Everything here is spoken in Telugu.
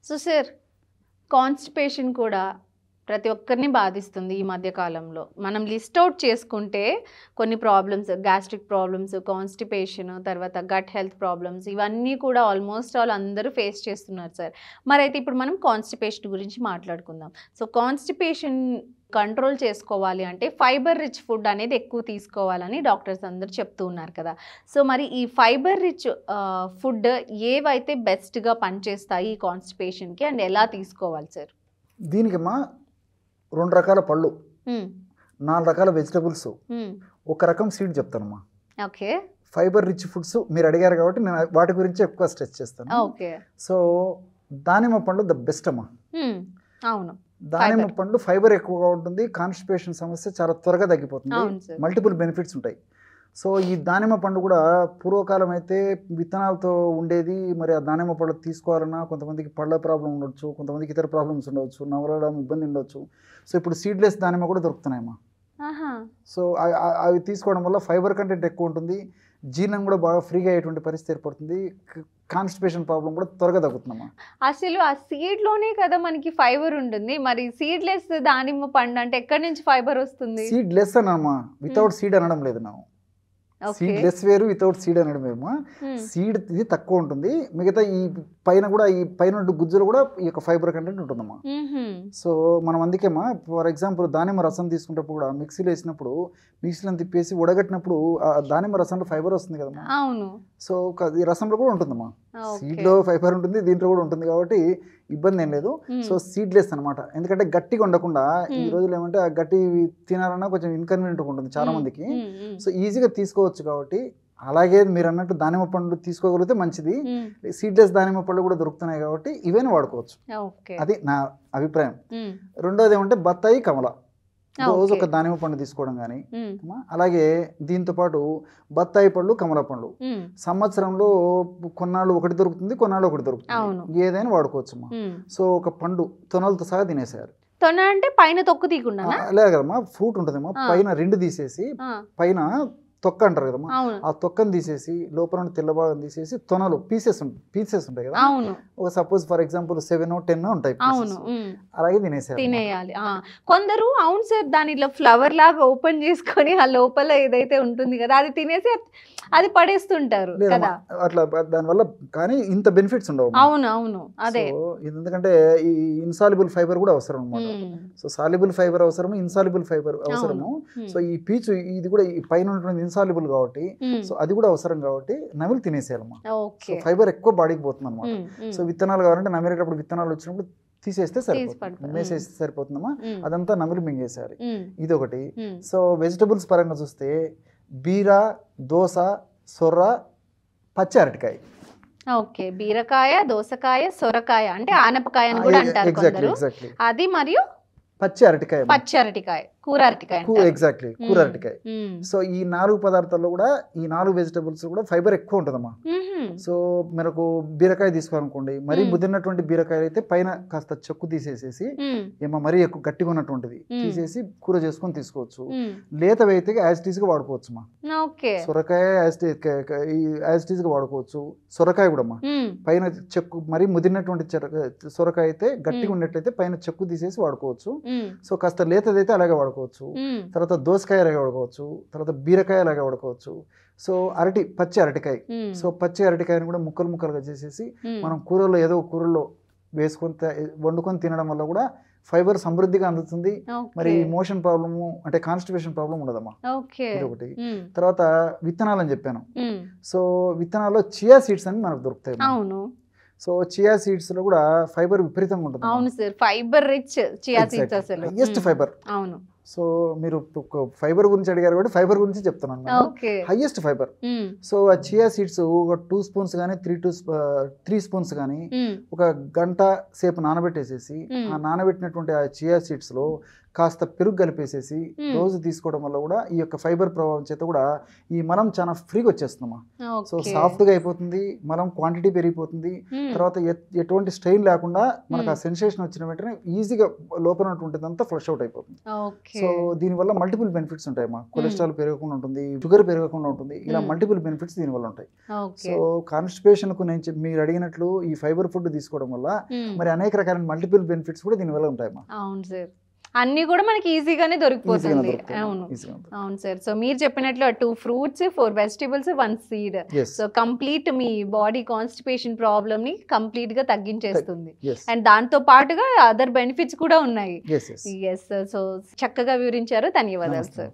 సో సార్, కాన్స్టిపేషన్ కూడా ప్రతి ఒక్కరిని బాధిస్తుంది ఈ మధ్య కాలంలో. మనం లిస్ట్ అవుట్ చేసుకుంటే కొన్ని ప్రాబ్లమ్స్, గ్యాస్ట్రిక్ ప్రాబ్లమ్స్, కాన్స్టిపేషన్, తర్వాత గట్ హెల్త్ ప్రాబ్లమ్స్, ఇవన్నీ కూడా ఆల్మోస్ట్ ఆల్ అందరూ ఫేస్ చేస్తున్నారు సార్. మరైతే ఇప్పుడు మనం కాన్స్టిపేషన్ గురించి మాట్లాడుకుందాం. సో కాన్స్టిపేషన్ కంట్రోల్ చేసుకోవాలి అంటే ఫైబర్ రిచ్ ఫుడ్ అనేది ఎక్కువ తీసుకోవాలని డాక్టర్స్ అందరూ చెప్తూ ఉన్నారు కదా. సో మరి ఈ ఫైబర్ రిచ్ ఫుడ్ ఏవైతే బెస్ట్గా పనిచేస్తాయి ఈ కాన్స్టిపేషన్కి, అండ్ ఎలా తీసుకోవాలి సార్? దీనికమ్మా 2 రకాల పళ్ళు, 4 రకాల వెజిటబుల్స్, ఒక రకం సీడ్ చెప్తానమ్మా. ఓకే. ఫైబర్ రిచ్ ఫుడ్స్ మీరు అడిగారు కాబట్టి నేను వాటి గురించి ఎక్కువ స్ట్రెస్ చేస్తాను. ఓకే. సో దానిమ్మ పండు ద బెస్ట్ అమ్మా. అవును, దానిమ్మ పండు ఫైబర్ ఎక్కువగా ఉంటుంది, కాన్స్టిపేషన్ సమస్య చాలా త్వరగా తగ్గిపోతుంది, మల్టిపుల్ బెనిఫిట్స్ ఉంటాయి. సో ఈ దానిమ్మ పండు కూడా పూర్వకాలం అయితే విత్తనాలతో ఉండేది. మరి ఆ దానిమ్మ పళ్ళు తీసుకోవాలన్నా కొంతమందికి పళ్ళ ప్రాబ్లం ఉండొచ్చు, కొంతమందికి ఇతర ప్రాబ్లమ్స్ ఉండవచ్చు, నవలడం ఇబ్బంది ఉండొచ్చు. సో ఇప్పుడు సీడ్లెస్ దానిమ్మ కూడా దొరుకుతున్నాయమ్మా. సో అవి తీసుకోవడం వల్ల ఫైబర్ కంటెంట్ ఎక్కువ ఉంటుంది, జీర్ణం కూడా బాగా ఫ్రీగా అయ్యేటువంటి పరిస్థితి ఏర్పడుతుంది, కాన్స్టిపేషన్ ప్రాబ్లం కూడా త్వరగా తగ్గుతుందమ్మా. అసలు ఆ సీడ్లోనే కదా మనకి ఫైబర్ ఉంటుంది, మరి సీడ్లెస్ దానిమ్మ పండు అంటే ఎక్కడి నుంచి ఫైబర్ వస్తుంది? సీడ్లెస్ అనమ్మా, వితౌట్ సీడ్ అనడం లేదు. నా సీడ్లెస్ వేరు, వితౌట్ సీడ్ అనడమేమో. సీడ్ ఇది తక్కువ ఉంటుంది, మిగతా ఈ పైన కూడా ఈ పైన గుజ్జులు కూడా ఈ యొక్క ఫైబర్ కంటెంట్ ఉంటుందమ్మా. సో మనం అందుకేమా ఫర్ ఎగ్జాంపుల్ దానిమ్మ రసం తీసుకున్నప్పుడు కూడా మిక్సీలో వేసినప్పుడు మిక్సీలో తిప్పేసి ఉడగట్టినప్పుడు ఆ దానిమ్మ రసంలో ఫైబర్ వస్తుంది కదమ్మా. అవును. సో ఈ రసంలో కూడా ఉంటుందమ్మా, సీడ్లో ఫైబర్ ఉంటుంది, దీంట్లో కూడా ఉంటుంది, కాబట్టి ఇబ్బంది ఏం లేదు. సో సీడ్లెస్ అనమాట. ఎందుకంటే గట్టిగా ఉండకుండా ఈ రోజులు ఏమంటే ఆ గట్టి తినాలన్నా కొంచెం ఇన్కన్వీనియంట్గా ఉంటుంది చాలా మందికి. సో ఈజీగా తీసుకోవచ్చు కాబట్టి, అలాగే మీరు అన్నట్టు దానిమ్మ పండు తీసుకోగలిగితే మంచిది. సీడ్లెస్ దానిమ్మ పళ్ళు కూడా దొరుకుతున్నాయి కాబట్టి ఇవన్నీ వాడుకోవచ్చు, అది నా అభిప్రాయం. రెండోది ఏమంటే బత్తాయి, కమల, రోజు ఒక దానిమ్మ పండు తీసుకోవడం కానీ, అలాగే దీంతో పాటు బత్తాయి పళ్ళు, కమల పండ్లు సంవత్సరంలో కొన్నాళ్ళు ఒకటి దొరుకుతుంది, కొన్నాళ్ళు ఒకటి దొరుకుతుంది, ఏదైనా వాడుకోవచ్చు. సో ఒక పండు తొనలతో సహా తినేసేయాలి. తొన అంటే పైన తొక్కు తీయకుండా లేదు కదమ్మా, ఫ్రూట్ ఉంటుందమ్మా, పైన 2 తీసేసి పైన తొక్క అంటారు కదమ్మా, ఆ తొక్కను తీసేసి లోపల తెల్ల భాగం తీసేసి తొనలు పీసెస్ ఉంటాయి కదా. ఒక సపోజ్ ఫర్ ఎగ్జాంపుల్ 7 or 10 ఉంటాయి, అలాగే తినేయాలి. కొందరు అవును సార్ దానిలో ఫ్లవర్ లాగా ఓపెన్ చేసుకొని ఆ లోపల ఏదైతే ఉంటుంది కదా అది తినేసి అది పడేస్తుంటారు కదా. అట్లా దానివల్ల కానీ ఇంత బెనిఫిట్స్ ఉండవు. అవును అదే, ఎందుకంటే ఈ ఇన్సాల్యుబుల్ ఫైబర్ కూడా అవసరం అనమాట. సో సాల్యుబుల్ ఫైబర్ అవసరము, ఇన్సాల్యుబుల్ ఫైబర్ అవసరము. సో ఈ పీచు ఇది కూడా ఈ పైన ఉంటుంది ఇన్సాల్యుబుల్ కాబట్టి, సో అది కూడా అవసరం కాబట్టి నమిలి తినేసేయాలమ్మా. సో ఫైబర్ ఎక్కువ బాడీకి పోతుంది అనమాట. సో విత్తనాలు కావాలంటే నమిలేటప్పుడు విత్తనాలు వచ్చినప్పుడు తీసేస్తే సరిపోతుంది, మేసేస్తే సరిపోతుందమ్మా, అదంతా నమిలి మింగేసేయాలి. ఇది ఒకటి. సో వెజిటబుల్స్ పరంగా చూస్తే బీర, దోస, సొర్ర, పచ్చి అరటికాయ. ఓకే, బీరకాయ, దోసకాయ, సొరకాయ అంటే ఆనపకాయ అని కూడా అంటారు కొందరు, అది మరియు పచ్చి అరటికాయ, కూర అరటికాయ, ఎగ్జాక్ట్లీ కూర అరటికాయ. సో ఈ 4 పదార్థాల్లో కూడా ఈ 4 వెజిటబుల్స్ కూడా ఫైబర్ ఎక్కువ ఉంటుందమ్మా. సో మనకు బీరకాయ తీసుకోవాలనుకోండి, మరీ ముదిరినటువంటి బీరకాయ అయితే పైన కాస్త చెక్కు తీసేసేసి ఏమో మరీ ఎక్కువ గట్టిగా ఉన్నటువంటిది తీసేసి కూర చేసుకొని తీసుకోవచ్చు. లేతవి అయితే యాజ్ టీజ్ గా వాడుకోవచ్చు మా. సొరకాయ యాజ్ టీజ్ గా వాడుకోవచ్చు. సొరకాయ కూడా అమ్మా పైన చెక్కు, మరీ ముదిరినటువంటి సొరకాయ అయితే గట్టిగా ఉన్నట్లయితే పైన చెక్కు తీసేసి వాడుకోవచ్చు. సో కాస్త లేతదైతే అలాగే వాడుకోవచ్చు. తర్వాత దోసకాయ అలాగే వాడుకోవచ్చు, తర్వాత బీరకాయ అలాగే వాడుకోవచ్చు. సో పచ్చి అరటికాయ, సో పచ్చి అరటికాయని కూడా ముక్కలుగా చేసేసి మనం కూరల్లో వేసుకొని వండుకొని తినడం వల్ల కూడా ఫైబర్ సమృద్ధిగా అందుతుంది. మరి మోషన్ ప్రాబ్లము అంటే కాన్స్టిపేషన్ ప్రాబ్లం ఉండదమ్మా. ఇది ఒకటి. తర్వాత విత్తనాలు అని చెప్పాను. సో విత్తనాల్లో చియా సీడ్స్ అని మనకు దొరుకుతాయి. సో చియా సీడ్స్ లో కూడా ఫైబర్ విపరీతంగా ఉంటుంది. అవును sir, fibre rich chia seeds అసలు హైయెస్ట్ ఫైబర్. అవును. సో మీరు ఫైబర్ గురించి అడిగారు కాబట్టి ఫైబర్ గురించి చెప్తున్నాను, హైయెస్ట్ ఫైబర్. సో ఆ చియా సీడ్స్ ఒక 2 స్పూన్స్ కానీ 3 స్పూన్స్ కానీ ఒక గంట సేపు నానబెట్టేసేసి ఆ నానబెట్టినటువంటి ఆ చియా సీడ్స్ లో కాస్త పెరుగు కలిపేసేసి రోజు తీసుకోవడం వల్ల కూడా ఈ యొక్క ఫైబర్ ప్రభావం చేత కూడా ఈ మలం చాలా ఫ్రీగా వచ్చేస్తుందమ్మా. సో సాఫ్ట్గా అయిపోతుంది, మలం క్వాంటిటీ పెరిగిపోతుంది, తర్వాత ఎటువంటి స్ట్రెయిన్ లేకుండా మనకు ఆ సెన్సేషన్ వచ్చిన వెంటనే ఈజీగా లోపల ఉంటుందంతా ఫ్లష్ అవుట్ అయిపోతుంది. సో దీనివల్ల మల్టిపుల్ బెనిఫిట్స్ ఉంటాయమ్మా. కొలెస్ట్రాల్ పెరగకుండా ఉంటుంది, షుగర్ పెరగకుండా ఉంటుంది, ఇలా మల్టిపుల్ బెనిఫిట్స్ దీనివల్ల ఉంటాయి. సో కాన్స్టిపేషన్ కు మీరు అడిగినట్లు ఈ ఫైబర్ ఫుడ్ తీసుకోవడం వల్ల మరి అనేక రకాల మల్టిపుల్ బెనిఫిట్స్ కూడా దీనివల్ల ఉంటాయమ్మా. అవును సార్, అన్ని కూడా మనకి ఈజీగానే దొరికిపోతుంది. అవును అవును సార్. సో మీరు చెప్పినట్లు 2 fruits 4 vegetables 1 seed. So complete మీ బాడీ కాన్స్టిపేషన్ ప్రాబ్లమ్ ని కంప్లీట్ గా తగ్గించేస్తుంది. అండ్ దాంతో పాటుగా అదర్ బెనిఫిట్స్ కూడా ఉన్నాయి. ఎస్ సో చక్కగా వివరించారు. ధన్యవాదాలు సార్.